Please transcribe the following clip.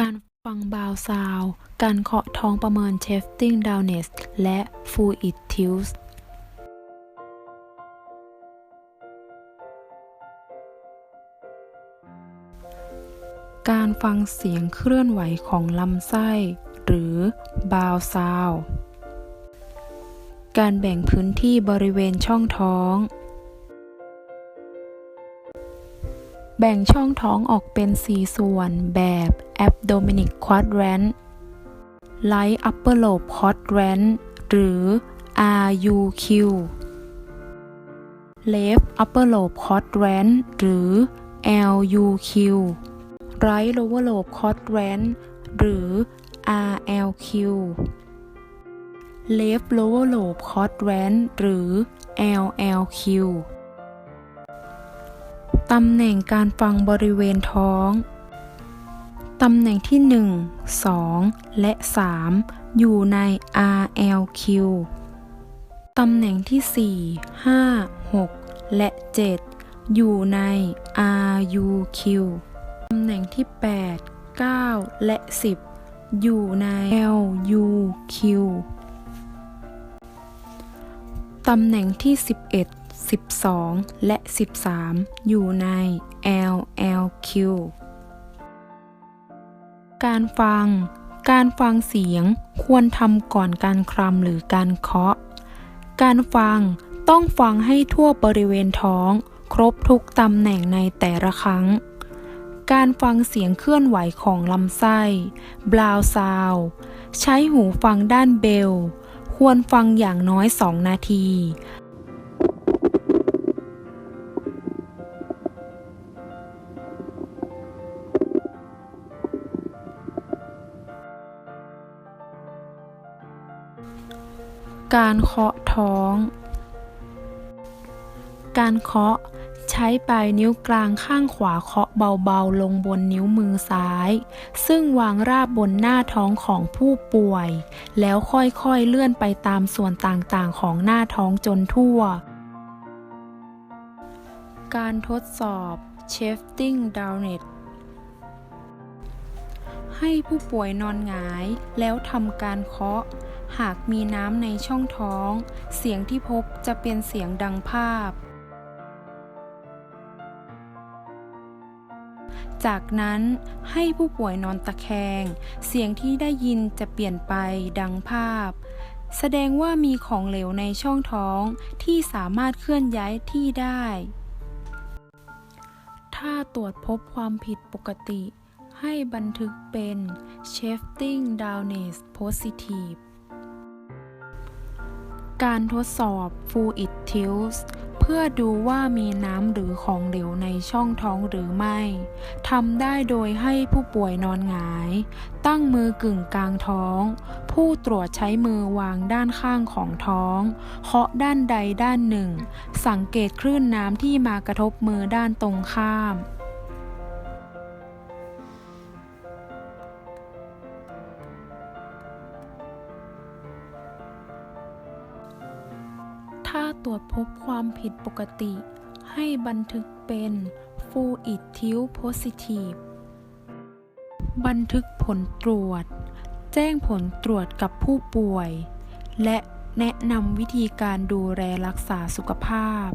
การฟังบาวซาวด์การเคาะท้องประเมิน shifting dullness และ fluid tilt การฟังเสียงเคลื่อนไหวของลำไส้หรือบาวซาวด์การแบ่งพื้นที่บริเวณช่องท้องแบ่งช่องท้องออกเป็น4ส่วนแบบ abdominal quadrant right upper lobe quadrant หรือ RUQ left upper lobe quadrant หรือ LUQ right lower lobe quadrant หรือ RLQ left lower lobe quadrant หรือ LLQ ตำแหน่งการฟังบริเวณท้องตำแหน่งที่1 2 และ 3 อยู่ใน RLQ ตำแหน่งที่4 5 6 และ 7 อยู่ใน RUQ ตำแหน่งที่8 9 และ 10 อยู่ใน LUQ ตำแหน่งที่11 12 และ 13 อยู่ใน LLQ การฟังเสียงควรทำก่อนการคลำหรือการเคาะการฟังต้องฟังให้ทั่วบริเวณท้องครบทุกตำแหน่งในแต่ละครั้งการฟังเสียงเคลื่อนไหวของลำไส้บราวซาวด์ใช้หูฟังด้านเบลควรฟังอย่างน้อย2 นาทีการเคาะท้องการเคาะใช้ปลายนิ้วกลางข้างขวาเคาะเบาๆลงบนนิ้วมือซ้ายซึ่งวางราบบนหน้าท้องของผู้ป่วยแล้วค่อยๆเลื่อนไปตามส่วนต่างๆของหน้าท้องจนทั่วการทดสอบ shifting dullness ให้ผู้ป่วยนอนหงายแล้วทำการเคาะหากมีน้ำในช่องท้องเสียงที่พบจะเป็นเสียงดังภาพจากนั้นให้ผู้ป่วยนอนตะแคงเสียงที่ได้ยินจะเปลี่ยนไปดังภาพแสดงว่ามีของเหลวในช่องท้องที่สามารถเคลื่อนย้ายที่ได้ถ้าตรวจพบความผิดปกติให้บันทึกเป็น shifting dullness positive การทดสอบ fluid tilt เพื่อดูว่ามีน้ำหรือของเหลวในช่องท้องหรือไม่ทำได้โดยให้ผู้ป่วยนอนหงายตั้งมือกึ่งกลางท้องผู้ตรวจใช้มือวางด้านข้างของท้องเคาะด้านใดด้านหนึ่งสังเกตคลื่นน้ำที่มากระทบมือด้านตรงข้ามถ้าตรวจพบความผิดปกติให้บันทึกเป็น fluid tilt positive บันทึกผลตรวจแจ้งผลตรวจกับผู้ป่วยและแนะนำวิธีการดูแลรักษาสุขภาพ